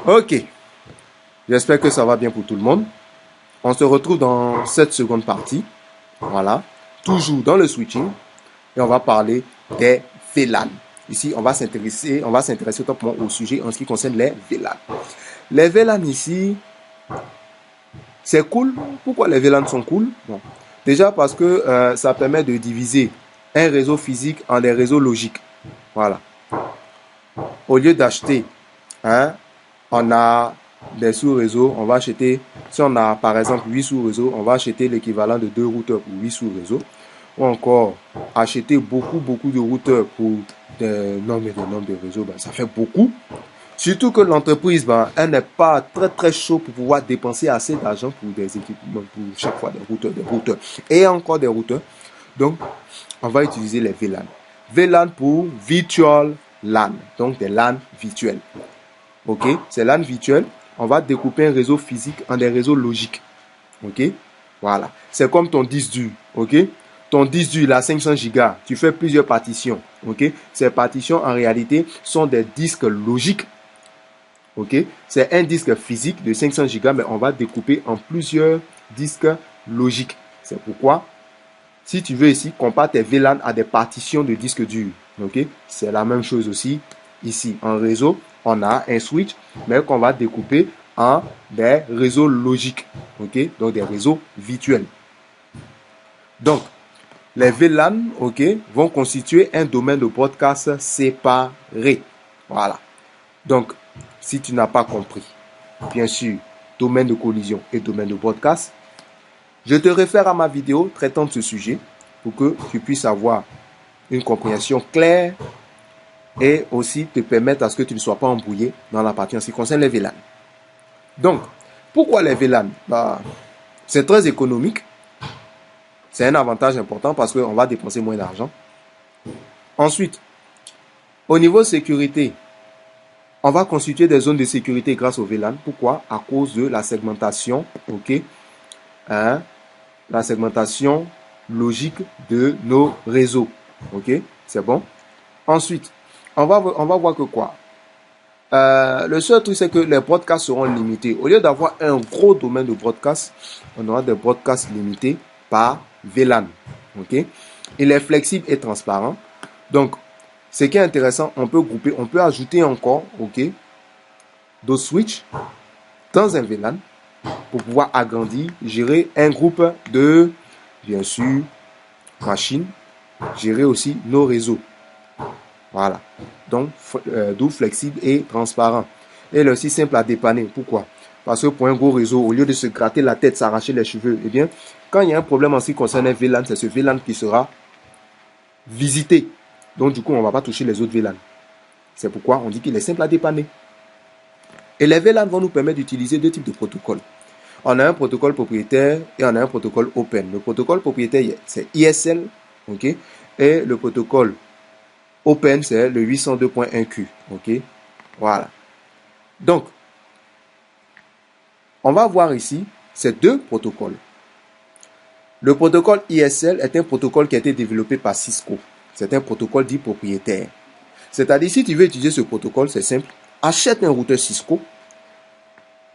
Ok, j'espère que ça va bien pour tout le monde. On se retrouve dans cette seconde partie. Voilà, toujours dans le switching. Et on va parler des VLAN. Ici, on va s'intéresser totalement au sujet en ce qui concerne les VLAN. Les VLAN ici, c'est cool. Pourquoi les VLAN sont cool? Bon. Déjà parce que ça permet de diviser un réseau physique en des réseaux logiques. Voilà. Au lieu d'acheter, on a des sous-réseaux, on va acheter, si on a par exemple 8 sous-réseaux, on va acheter l'équivalent de 2 routeurs pour 8 sous-réseaux. Ou encore acheter beaucoup de routeurs pour des nombres de réseaux, ça fait beaucoup. Surtout que l'entreprise, elle n'est pas très chaud pour pouvoir dépenser assez d'argent pour des équipements, pour chaque fois des routeurs et encore des routeurs. Donc, on va utiliser les VLAN. VLAN pour Virtual LAN, donc des LAN virtuels. Ok, c'est LAN virtuel. On va découper un réseau physique en des réseaux logiques. Ok, voilà. C'est comme ton disque dur. Ok, ton disque dur, là, 500 Go, tu fais plusieurs partitions. Ok, ces partitions, en réalité, sont des disques logiques. Ok, c'est un disque physique de 500 Go, mais on va découper en plusieurs disques logiques. C'est pourquoi, si tu veux ici, compare tes VLAN à des partitions de disques durs. Ok, c'est la même chose aussi ici. En réseau, on a un switch, mais qu'on va découper en des réseaux logiques. Ok, donc des réseaux virtuels. Donc, les VLAN, ok, vont constituer un domaine de broadcast séparé. Voilà. Donc, si tu n'as pas compris, bien sûr, domaine de collision et domaine de broadcast, je te réfère à ma vidéo traitant de ce sujet pour que tu puisses avoir une compréhension claire et aussi te permettre à ce que tu ne sois pas embrouillé dans la partie en ce qui concerne les VLAN. Donc, pourquoi les VLAN? C'est très économique. C'est un avantage important parce qu'on va dépenser moins d'argent. Ensuite, au niveau sécurité, on va constituer des zones de sécurité grâce au VLAN. Pourquoi? À cause de la segmentation, ok, la segmentation logique de nos réseaux. Ok, c'est bon. Ensuite, on va voir que quoi? Le seul truc, c'est que les broadcasts seront limités. Au lieu d'avoir un gros domaine de broadcast, on aura des broadcasts limités par VLAN. Ok, il est flexible et transparent. Donc, ce qui est intéressant, on peut grouper, on peut ajouter encore, ok, d'autres switches dans un VLAN pour pouvoir agrandir, gérer un groupe de, bien sûr, machines, gérer aussi nos réseaux. Voilà. Donc, d'où flexible et transparent. Et il est aussi simple à dépanner. Pourquoi? Parce que pour un gros réseau, au lieu de se gratter la tête, s'arracher les cheveux, eh bien, quand il y a un problème en ce qui concerne un VLAN, c'est ce VLAN qui sera visité. Donc, du coup, on ne va pas toucher les autres VLAN. C'est pourquoi on dit qu'il est simple à dépanner. Et les VLAN vont nous permettre d'utiliser deux types de protocoles. On a un protocole propriétaire et on a un protocole open. Le protocole propriétaire, c'est ISL, ok, et le protocole open, c'est le 802.1Q, ok, voilà. Donc, on va voir ici ces deux protocoles. Le protocole ISL est un protocole qui a été développé par Cisco. C'est un protocole dit propriétaire. C'est-à-dire, si tu veux utiliser ce protocole, c'est simple. Achète un routeur Cisco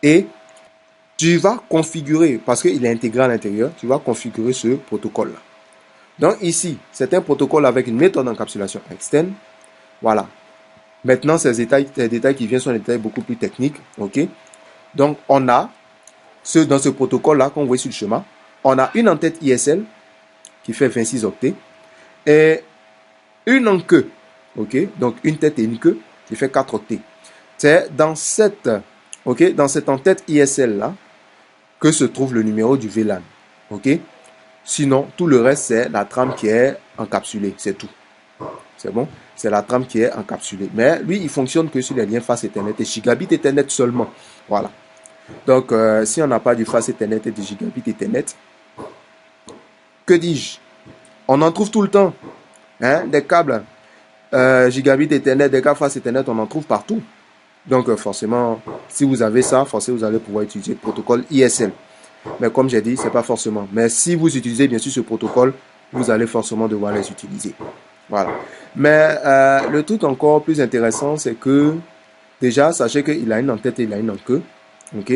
et tu vas configurer, parce qu'il est intégré à l'intérieur, tu vas configurer ce protocole-là. Donc ici, c'est un protocole avec une méthode d'encapsulation externe. Voilà. Maintenant, ces détails qui viennent sont des détails beaucoup plus techniques. Ok. Donc, on a, dans ce protocole-là, qu'on voit sur le schéma, on a une en-tête ISL qui fait 26 octets et une en queue. Ok. Donc, une tête et une queue qui fait 4 octets. C'est dans cette en-tête ISL-là que se trouve le numéro du VLAN. Ok. Sinon, tout le reste, c'est la trame qui est encapsulée. C'est tout. C'est bon? C'est la trame qui est encapsulée. Mais lui, il fonctionne que sur les liens face Ethernet et gigabit Ethernet seulement. Voilà. Donc, si on n'a pas du face Ethernet et du gigabit Ethernet, que dis-je? On en trouve tout le temps. Des câbles gigabit Ethernet, des câbles face Ethernet, on en trouve partout. Donc, forcément, si vous avez ça, forcément, vous allez pouvoir utiliser le protocole ISL. Mais comme j'ai dit, c'est pas forcément. Mais si vous utilisez bien sûr ce protocole, vous allez forcément devoir les utiliser. Voilà. Mais le truc encore plus intéressant, c'est que Déjà, sachez qu'il a une en-tête et il a une en-queue. OK?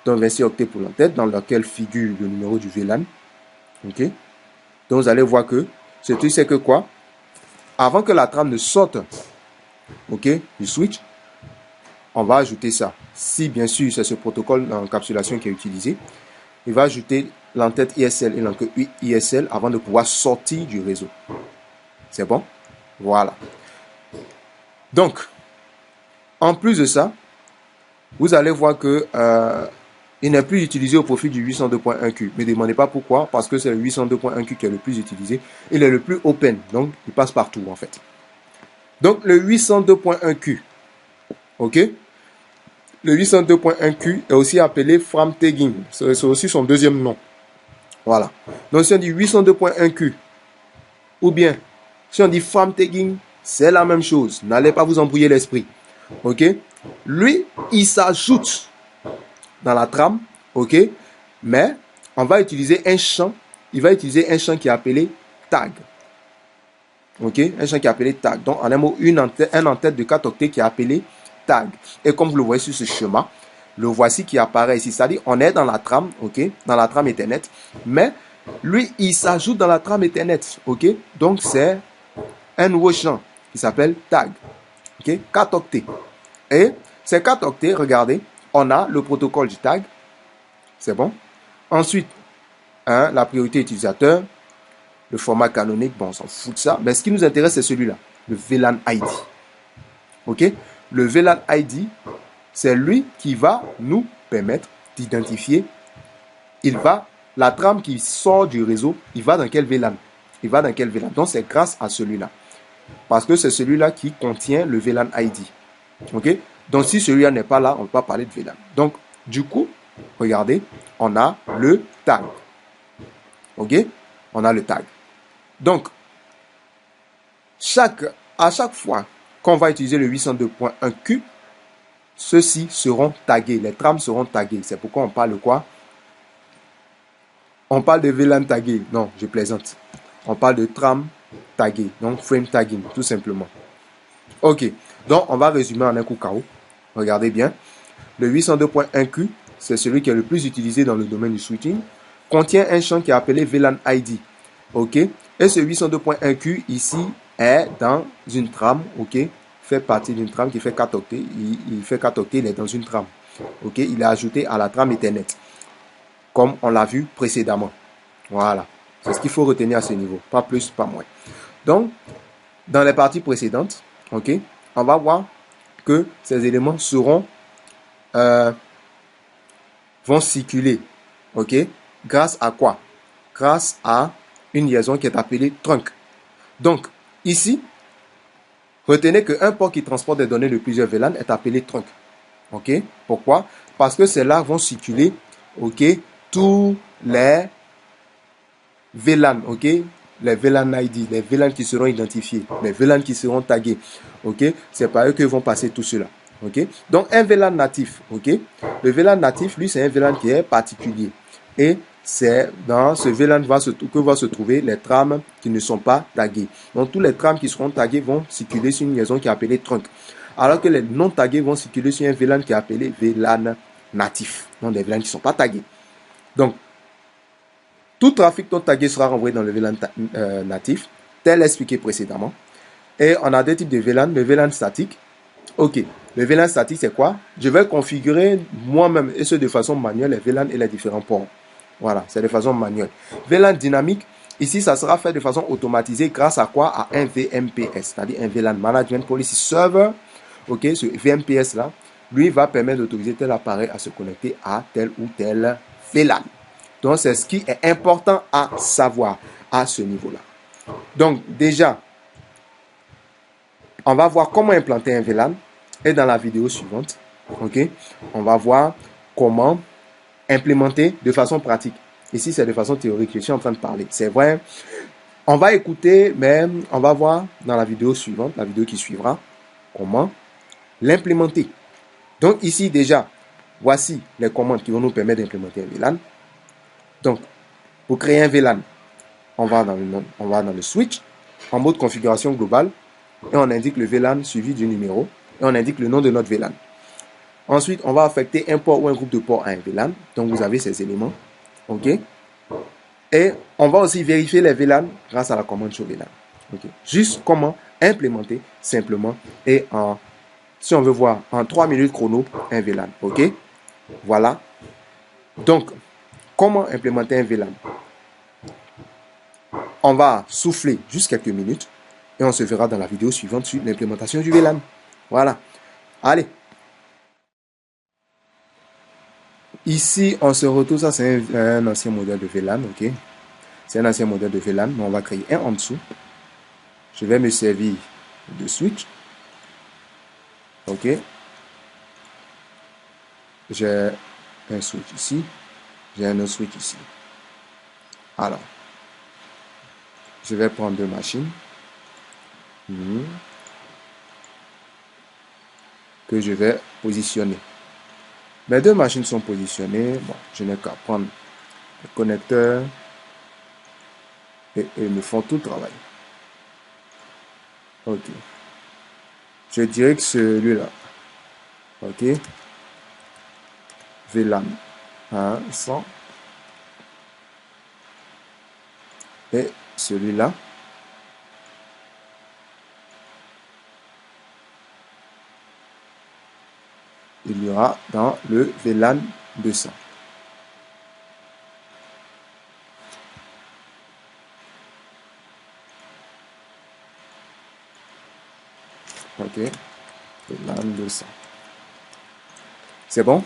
Donc 26 octets pour l'en-tête, dans laquelle figure le numéro du VLAN. OK? Donc vous allez voir que ce truc, c'est que quoi? Avant que la trame ne sorte, OK, du switch, on va ajouter ça. Si bien sûr c'est ce protocole d'encapsulation qui est utilisé, il va ajouter l'entête ISL et l'enquête ISL avant de pouvoir sortir du réseau. C'est bon? Voilà. Donc, en plus de ça, vous allez voir que il n'est plus utilisé au profit du 802.1Q. Ne me demandez pas pourquoi, parce que c'est le 802.1Q qui est le plus utilisé. Il est le plus open, donc il passe partout en fait. Donc le 802.1Q, ok? Le 802.1Q est aussi appelé frame tagging. C'est aussi son deuxième nom. Voilà. Donc si on dit 802.1Q, ou bien si on dit frame tagging, c'est la même chose. N'allez pas vous embrouiller l'esprit. Ok? Lui, il s'ajoute dans la trame, ok, mais on va utiliser un champ, il va utiliser un champ qui est appelé tag, ok, un champ qui est appelé tag, donc en un mot, un en-tête de 4 octets qui est appelé tag, et comme vous le voyez sur ce schéma, le voici qui apparaît ici, c'est-à-dire on est dans la trame, ok, dans la trame Ethernet, mais lui, il s'ajoute dans la trame Ethernet, ok, donc c'est un nouveau champ qui s'appelle tag, ok, 4 octets, et ces 4 octets, regardez, on a le protocole du tag. C'est bon. Ensuite, la priorité utilisateur, le format canonique, bon, on s'en fout de ça. Mais ce qui nous intéresse, c'est celui-là, le VLAN ID. OK? Le VLAN ID, c'est lui qui va nous permettre d'identifier. La trame qui sort du réseau, il va dans quel VLAN? Il va dans quel VLAN? Donc, c'est grâce à celui-là. Parce que c'est celui-là qui contient le VLAN ID. OK? Donc, si celui-là n'est pas là, on ne peut pas parler de VLAN. Donc, du coup, regardez, on a le tag. OK? On a le tag. Donc, à chaque fois qu'on va utiliser le 802.1Q, ceux-ci seront tagués. Les trames seront taguées. C'est pourquoi on parle de quoi? On parle de VLAN tagué. Non, je plaisante. On parle de trame taguée. Donc, frame tagging, tout simplement. OK. Donc, on va résumer en un coup KO. Regardez bien. Le 802.1Q, c'est celui qui est le plus utilisé dans le domaine du switching, contient un champ qui est appelé VLAN ID. OK? Et ce 802.1Q ici est dans une trame, OK? Fait partie d'une trame qui fait 4 octets. Il fait 4 octets, il est dans une trame. OK? Il est ajouté à la trame Ethernet, comme on l'a vu précédemment. Voilà. C'est ce qu'il faut retenir à ce niveau. Pas plus, pas moins. Donc, dans les parties précédentes, OK? On va voir que ces éléments vont circuler, ok, grâce à quoi? Grâce à une liaison qui est appelée trunk. Donc, ici, retenez qu'un port qui transporte des données de plusieurs VLAN est appelé trunk. Ok? Pourquoi? Parce que c'est là vont circuler, ok, tous les VLAN, ok, les VLAN ID, les VLAN qui seront identifiés, les VLAN qui seront tagués, ok, c'est par eux que vont passer tout cela. Okay? Donc, un VLAN natif, okay? Le VLAN natif, lui, c'est un VLAN qui est particulier. Et c'est dans ce VLAN que vont se trouver les trames qui ne sont pas taguées. Donc, tous les trames qui seront taguées vont circuler sur une liaison qui est appelée trunk. Alors que les non tagués vont circuler sur un VLAN qui est appelé VLAN natif. Donc, des VLAN qui ne sont pas tagués. Donc, tout trafic non tagué sera renvoyé dans le VLAN natif, tel expliqué précédemment. Et on a deux types de VLAN. Le VLAN statique. Ok. Le VLAN statique, c'est quoi? Je vais configurer moi-même, et ce de façon manuelle, les VLAN et les différents ports. Voilà, c'est de façon manuelle. VLAN dynamique, ici, ça sera fait de façon automatisée grâce à quoi? À un VMPS, c'est-à-dire un VLAN Management Policy Server. Ok, ce VMPS-là, lui, va permettre d'autoriser tel appareil à se connecter à tel ou tel VLAN. Donc, c'est ce qui est important à savoir à ce niveau-là. Donc, déjà, on va voir comment implanter un VLAN. Et dans la vidéo suivante, ok, on va voir comment implémenter de façon pratique. Ici, c'est de façon théorique. Je suis en train de parler. C'est vrai. On va écouter, mais on va voir dans la vidéo suivante, la vidéo qui suivra, comment l'implémenter. Donc ici, déjà, voici les commandes qui vont nous permettre d'implémenter un VLAN. Donc, pour créer un VLAN, on va dans le switch, en mode configuration globale, et on indique le VLAN suivi du numéro. Et on indique le nom de notre VLAN. Ensuite, on va affecter un port ou un groupe de ports à un VLAN. Donc, vous avez ces éléments. OK? Et on va aussi vérifier les VLAN grâce à la commande show VLAN. Okay. Juste comment implémenter simplement et si on veut voir en 3 minutes chrono un VLAN. OK? Voilà. Donc, comment implémenter un VLAN? On va souffler juste quelques minutes et on se verra dans la vidéo suivante sur l'implémentation du VLAN. Voilà. Allez. Ici, on se retrouve, ça c'est un ancien modèle de VLAN, ok? C'est un ancien modèle de VLAN, mais on va créer un en dessous. Je vais me servir de switch. Ok. J'ai un switch ici. J'ai un autre switch ici. Alors, je vais prendre deux machines. Que je vais positionner. Mes deux machines sont positionnées. Bon, je n'ai qu'à prendre le connecteur et ils me font tout le travail. Ok. Je dirais que celui-là. Ok. VLAN 1, 100. Et celui-là. Il y aura dans le VLAN 200. Ok. VLAN 200. C'est bon?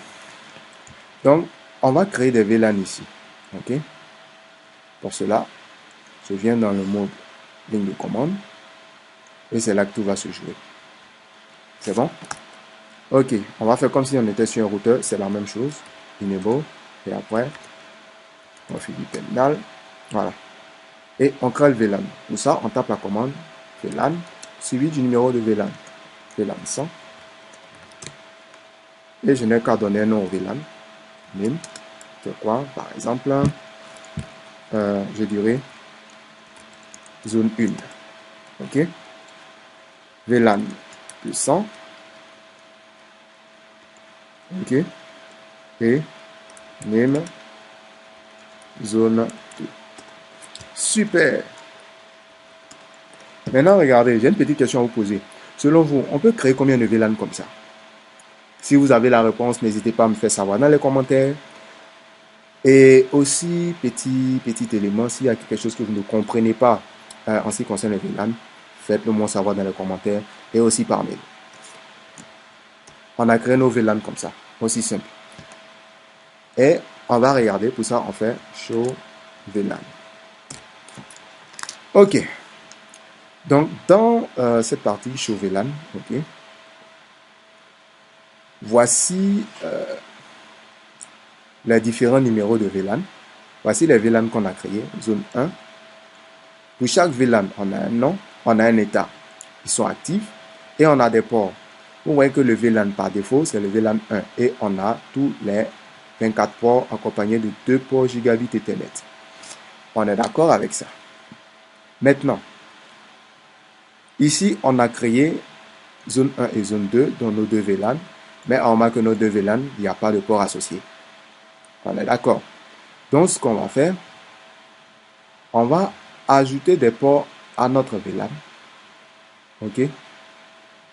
Donc, on va créer des VLAN ici. Ok. Pour cela, je viens dans le mode ligne de commande. Et c'est là que tout va se jouer. C'est bon? Ok. On va faire comme si on était sur un routeur. C'est la même chose. Enable. Et après, on fait du terminal. Voilà. Et on crée le VLAN. Pour ça, on tape la commande VLAN suivi du numéro de VLAN. VLAN 100. Et je n'ai qu'à donner un nom au VLAN. Name. C'est quoi? Par exemple, je dirais zone 1. Ok. VLAN plus 100. Ok. Et name zone 2. Super. Maintenant, regardez, j'ai une petite question à vous poser. Selon vous, on peut créer combien de VLAN comme ça? Si vous avez la réponse, n'hésitez pas à me faire savoir dans les commentaires. Et aussi, petit élément, s'il y a quelque chose que vous ne comprenez pas en ce qui concerne les VLAN, faites-le moi savoir dans les commentaires et aussi par mail. On a créé nos VLAN comme ça, aussi simple. Et on va regarder, pour ça, on fait show VLAN. Ok. Donc, dans cette partie show VLAN, ok, voici les différents numéros de VLAN. Voici les VLAN qu'on a créés. Zone 1. Pour chaque VLAN, on a un nom, on a un état. Ils sont actifs et on a des ports. Vous voyez que le VLAN par défaut, c'est le VLAN 1. Et on a tous les 24 ports accompagnés de 2 ports gigabit Ethernet. On est d'accord avec ça. Maintenant, ici, on a créé zone 1 et zone 2 dans nos deux VLAN. Mais on remarque que nos deux VLAN, il n'y a pas de port associé. On est d'accord. Donc, ce qu'on va faire, on va ajouter des ports à notre VLAN. OK?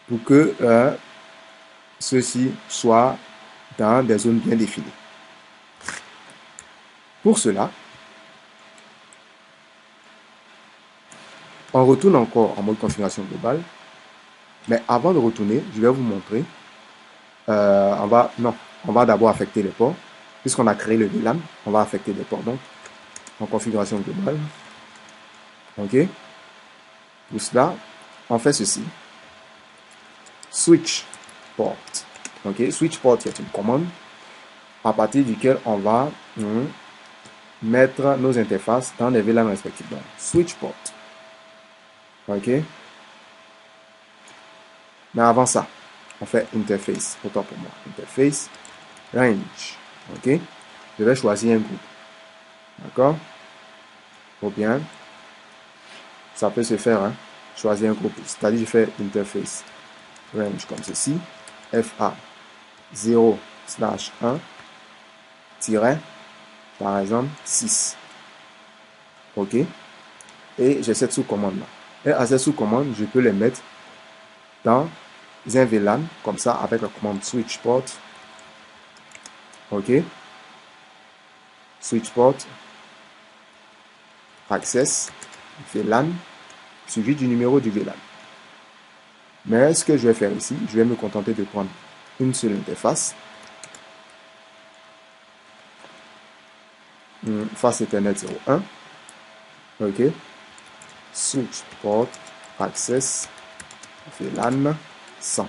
Pour que ceux-ci soient dans des zones bien définies. Pour cela, on retourne encore en mode configuration globale. Mais avant de retourner, je vais vous montrer. On va d'abord affecter les ports. Puisqu'on a créé le VLAN, on va affecter des ports. Donc, en configuration globale. OK? Pour cela, on fait ceci. Switch port. OK? Switch port est une commande à partir duquel on va mettre nos interfaces dans les VLAN respectifs. Donc, switch port. OK? Mais avant ça, on fait interface. Autant pour moi. Interface range. OK? Je vais choisir un groupe. D'accord? Ou bien, ça peut se faire, hein? Choisir un groupe. C'est-à-dire, je fais interface range comme ceci. FA 0/1 tiret, par exemple, 6. OK? Et j'ai cette sous-commande-là. Et à cette sous-commande, je peux les mettre dans un VLAN, comme ça, avec la commande switch port. OK? Switch port, access, VLAN, suivi du numéro du VLAN. Mais ce que je vais faire ici, je vais me contenter de prendre une seule interface. Face Ethernet 01. OK. Switch port, access, VLAN 100.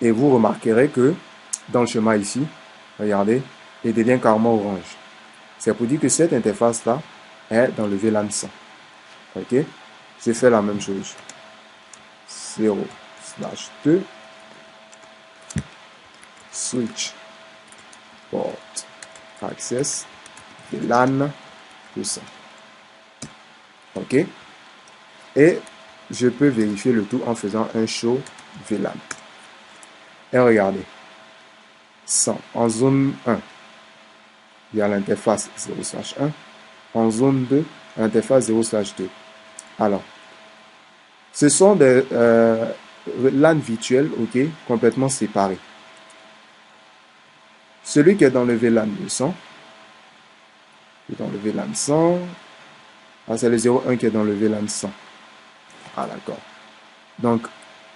Et vous remarquerez que dans le schéma ici, regardez, il devient carrément orange. C'est pour dire que cette interface-là est dans le VLAN 100. OK? Je fais la même chose. 0/2 switch port access VLAN 200. OK? Et je peux vérifier le tout en faisant un show VLAN. Et regardez. 100 en zone 1. Il y a l'interface 0/1. En zone 2, l'interface 0/2. Alors, ce sont des LAN virtuels, OK, complètement séparés. Celui qui est dans le VLAN 200, dans le VLAN 100, c'est le 01 qui est dans le VLAN 100. Ah, d'accord. Donc,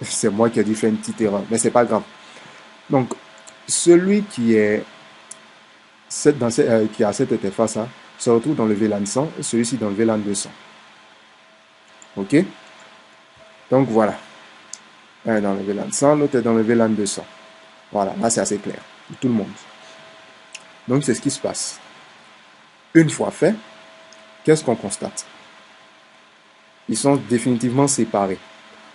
c'est moi qui ai dû faire une petite erreur, mais c'est pas grave. Donc, celui qui est qui a cette interface-là se retrouve dans le VLAN 100 et celui-ci dans le VLAN 200. OK? Donc, voilà. Un est dans le VLAN 100, l'autre est dans le VLAN 200. Voilà, là, c'est assez clair pour tout le monde. Donc, c'est ce qui se passe. Une fois fait, qu'est-ce qu'on constate? Ils sont définitivement séparés.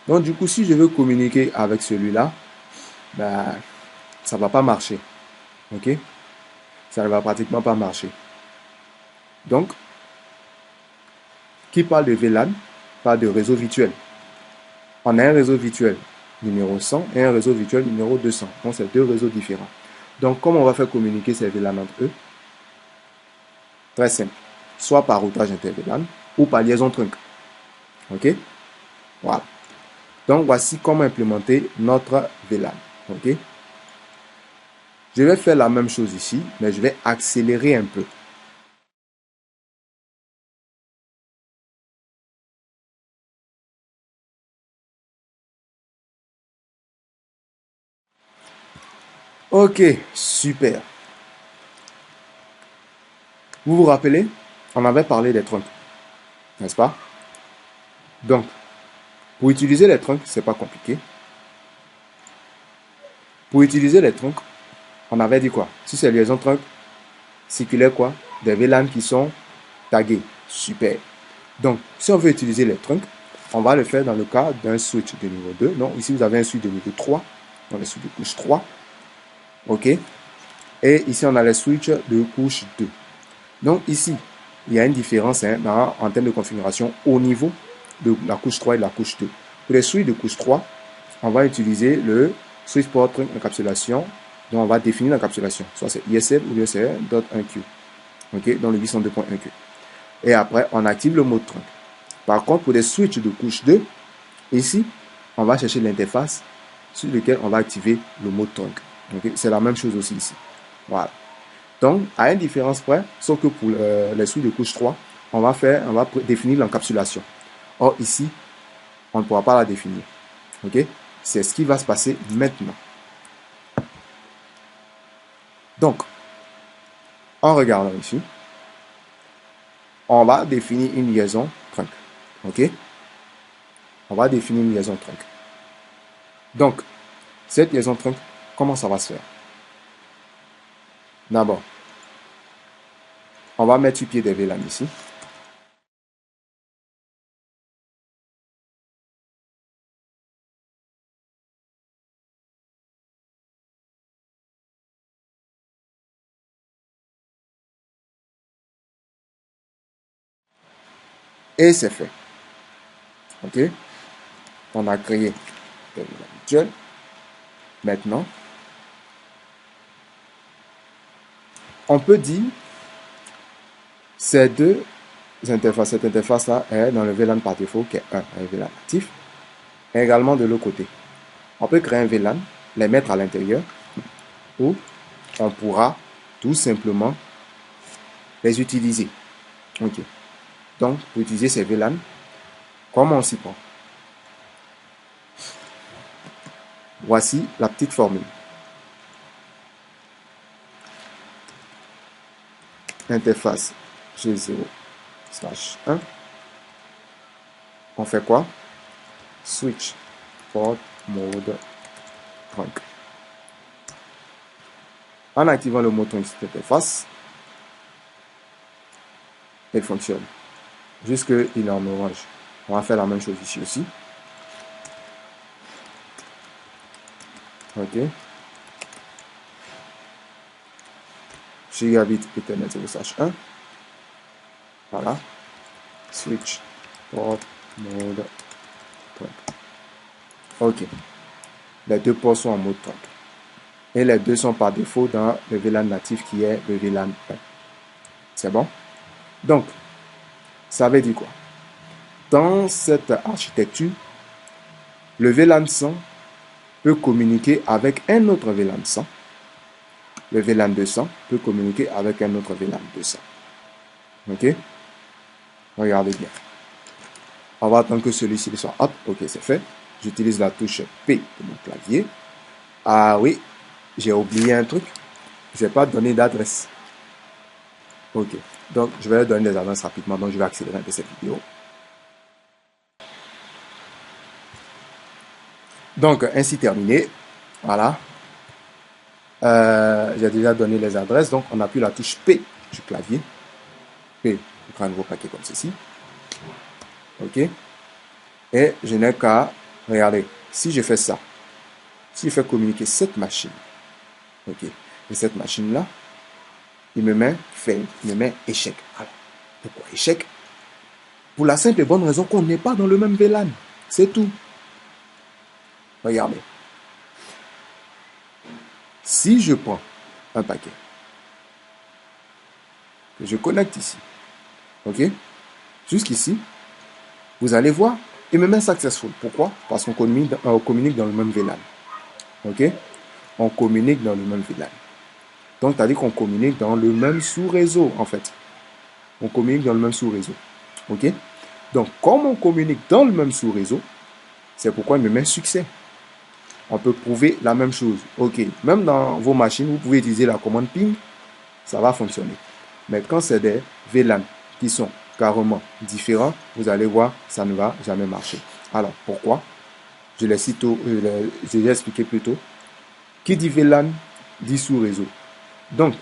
Donc, du coup, si je veux communiquer avec celui-là, ben, ça ne va pas marcher. OK? Ça ne va pratiquement pas marcher. Donc, qui parle de VLAN parle de réseau virtuel. On a un réseau virtuel numéro 100 et un réseau virtuel numéro 200. Donc, c'est deux réseaux différents. Donc, comment on va faire communiquer ces VLAN entre eux? Très simple. Soit par routage inter-VLAN ou par liaison trunk. OK? Voilà. Donc, voici comment implémenter notre VLAN. OK? Je vais faire la même chose ici, mais je vais accélérer un peu. OK, super. Vous vous rappelez, on avait parlé des trunks, n'est-ce pas? Donc, pour utiliser les trunks, c'est pas compliqué. Pour utiliser les trunks, on avait dit quoi? Si c'est liaison trunk, circulaire quoi? Des VLAN qui sont tagués. Super. Donc, si on veut utiliser les trunks, on va le faire dans le cas d'un switch de niveau 2. Non, ici vous avez un switch de niveau 3, dans le switch de couche 3. OK? Et ici on a les switches de couche 2. Donc ici, il y a une différence en termes de configuration au niveau de la couche 3 et de la couche 2. Pour les switches de couche 3, on va utiliser le switch port trunk encapsulation, dont on va définir l'encapsulation. Soit c'est ISL ou ISL.1Q. OK? Dans le 802.1Q. Et après, on active le mode trunk. Par contre, pour les switches de couche 2, ici, on va chercher l'interface sur laquelle on va activer le mode trunk. Okay? C'est la même chose aussi ici. Voilà. Donc, à une différence près, sauf que pour les switches de couche 3, on va définir l'encapsulation. Or, ici, on ne pourra pas la définir. OK? C'est ce qui va se passer maintenant. Donc, en regardant ici, on va définir une liaison trunk. OK? On va définir une liaison trunk. Donc, cette liaison trunk, comment ça va se faire? D'abord, on va mettre sur pied des VLAN ici. Et c'est fait. OK? On a créé des VLAN virtuels. Maintenant, on peut dire ces deux interfaces, cette interface-là est dans le VLAN par défaut qui est un VLAN actif, et également de l'autre côté. On peut créer un VLAN, les mettre à l'intérieur, ou on pourra tout simplement les utiliser. Ok. Donc, pour utiliser ces VLAN, comment on s'y prend? Voici la petite formule. Interface G0/1. On fait quoi? Switch port mode trunk. En activant le mode trunk de cette interface, elle fonctionne. Jusqu'il est en orange. On va faire la même chose ici aussi. Ok. Gigabit Ethernet 0/1. Voilà. Switch port mode trunk. Ok. Les deux ports sont en mode trunk. Et les deux sont par défaut dans le VLAN natif qui est le VLAN 1. C'est bon? Donc, ça veut dire quoi? Dans cette architecture, le VLAN 100 peut communiquer avec un autre VLAN 100. Le VLAN 200 peut communiquer avec un autre VLAN 200. Ok? Regardez bien. On va attendre que celui-ci soit up. Ok, c'est fait. J'utilise la touche P de mon clavier. Ah oui, j'ai oublié un truc. Je n'ai pas donné d'adresse. Ok. Donc, je vais donner des adresses rapidement. Donc, je vais accélérer un peu cette vidéo. Donc, ainsi terminé. Voilà. J'ai déjà donné les adresses. Donc, on appuie la touche P du clavier. P pour créer un nouveau paquet comme ceci. Ok. Et je n'ai qu'à regarder. Si je fais ça, si je fais communiquer cette machine, ok, et cette machine-là, il me met fail, il me met échec. Alors, pourquoi échec? Pour la simple et bonne raison qu'on n'est pas dans le même VLAN. C'est tout. Regardez. Si je prends un paquet, que je connecte ici, ok, jusqu'ici, vous allez voir, il me met successful. Pourquoi? Parce qu'on communique dans le même VLAN. Ok? On communique dans le même VLAN. Donc, c'est-à-dire qu'on communique dans le même sous-réseau, en fait. On communique dans le même sous-réseau. Ok? Donc, comme on communique dans le même sous-réseau, c'est pourquoi il me met succès. On peut prouver la même chose. Ok, même dans vos machines, vous pouvez utiliser la commande ping, ça va fonctionner. Mais quand c'est des VLAN qui sont carrément différents, vous allez voir, ça ne va jamais marcher. Alors, pourquoi? Je l'ai expliqué plus tôt. Qui dit VLAN dit sous-réseau. Donc,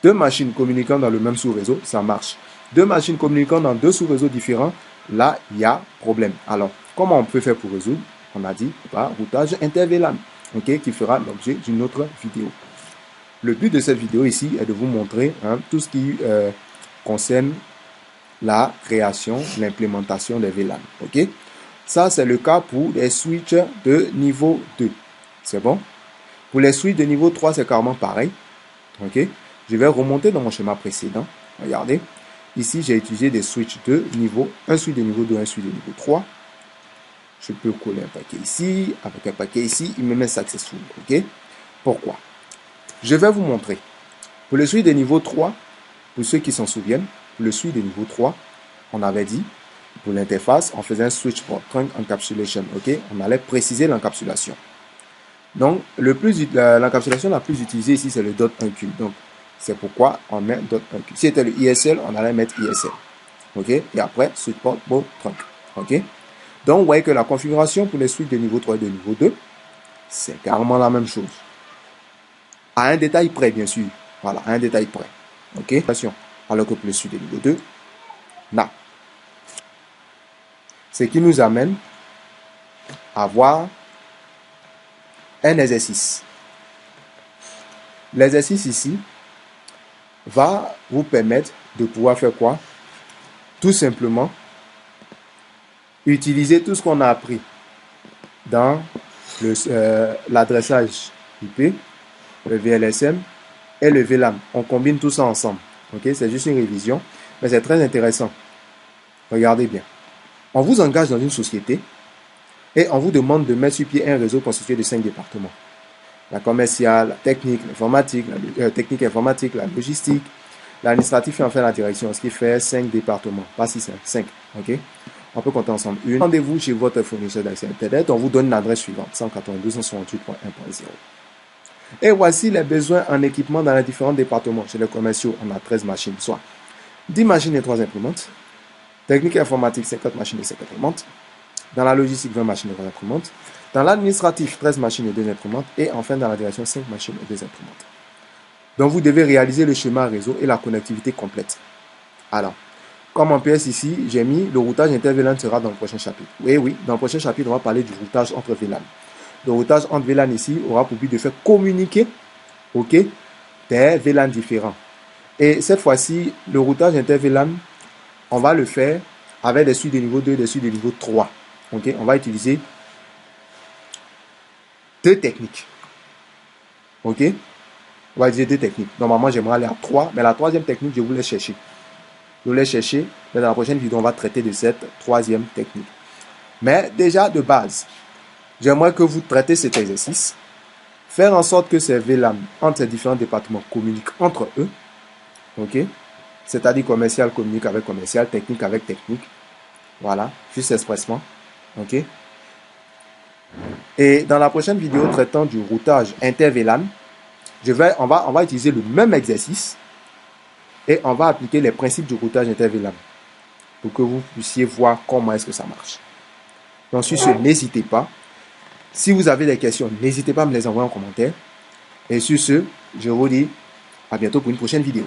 deux machines communiquant dans le même sous-réseau, ça marche. Deux machines communiquant dans deux sous-réseaux différents, là, il y a problème. Alors, comment on peut faire pour résoudre? On a dit par routage inter-VLAN, ok, qui fera l'objet d'une autre vidéo. Le but de cette vidéo ici est de vous montrer tout ce qui concerne la création, l'implémentation des VLAN. Ok? Ça, c'est le cas pour les switches de niveau 2. C'est bon? Pour les switches de niveau 3, c'est carrément pareil. Ok? Je vais remonter dans mon schéma précédent. Regardez. Ici, j'ai utilisé des switches de niveau, un switch de niveau 2, un switch de niveau 3. Je peux coller un paquet ici, avec un paquet ici, il me met successful. Ok? Pourquoi? Je vais vous montrer. Pour le switch de niveau 3, pour ceux qui s'en souviennent, pour le switch de niveau 3, on avait dit, pour l'interface, on faisait un switch port trunk encapsulation. Ok? On allait préciser l'encapsulation. Donc, l'encapsulation la plus utilisée ici, c'est le .1Q. Donc, c'est pourquoi on met .1Q. Si c'était le ISL, on allait mettre ISL. Ok? Et après, switch port mode trunk. Ok? Donc, vous voyez que la configuration pour les switches de niveau 3 et de niveau 2, c'est carrément la même chose. À un détail près, bien sûr. Voilà, à un détail près. Ok? Alors que pour les switches de niveau 2, non. Ce qui nous amène à voir un exercice. L'exercice ici va vous permettre de pouvoir faire quoi? Tout simplement, utiliser tout ce qu'on a appris dans l'adressage IP, le VLSM et le VLAN. On combine tout ça ensemble. Okay? C'est juste une révision, mais c'est très intéressant. Regardez bien. On vous engage dans une société et on vous demande de mettre sur pied un réseau constitué de 5 départements. La commerciale, la technique, l'informatique, technique informatique, la logistique, l'administratif et enfin la direction, ce qui fait 5 départements, pas 6, 5. Ok? On peut compter ensemble. Rendez-vous chez votre fournisseur d'accès Internet, on vous donne l'adresse suivante, 192.168.1.0. Et voici les besoins en équipement dans les différents départements. Chez les commerciaux, on a 13 machines, soit 10 machines et 3 imprimantes. Technique informatique, 50 machines et 5 imprimantes. Dans la logistique, 20 machines et 3 imprimantes. Dans l'administratif, 13 machines et 2 imprimantes. Et enfin, dans la direction, 5 machines et 2 imprimantes. Donc, vous devez réaliser le schéma réseau et la connectivité complète. Alors, comme en PS ici, j'ai mis le routage inter-VLAN sera dans le prochain chapitre. Oui, dans le prochain chapitre, on va parler du routage entre VLAN. Le routage entre VLAN ici aura pour but de faire communiquer, ok, des VLAN différents. Et cette fois-ci, le routage inter-VLAN, on va le faire avec des suites de niveau 2 et des suites de niveau 3. Ok, on va utiliser 2 techniques. Ok, on va utiliser 2 techniques. Normalement, j'aimerais aller à 3, mais la troisième technique, je vous laisse chercher. Je vous laisse chercher, mais dans la prochaine vidéo, on va traiter de cette troisième technique. Mais déjà, de base, j'aimerais que vous traitez cet exercice, faire en sorte que ces VLAN entre ces différents départements communiquent entre eux. Ok, c'est-à-dire commercial communique avec commercial, technique avec technique. Voilà, juste expressement. Ok. Et dans la prochaine vidéo traitant du routage inter-VLAN, on va utiliser le même exercice et on va appliquer les principes du routage inter-VLAN pour que vous puissiez voir comment est-ce que ça marche. Donc sur ce, n'hésitez pas. Si vous avez des questions, n'hésitez pas à me les envoyer en commentaire. Et sur ce, je vous dis à bientôt pour une prochaine vidéo.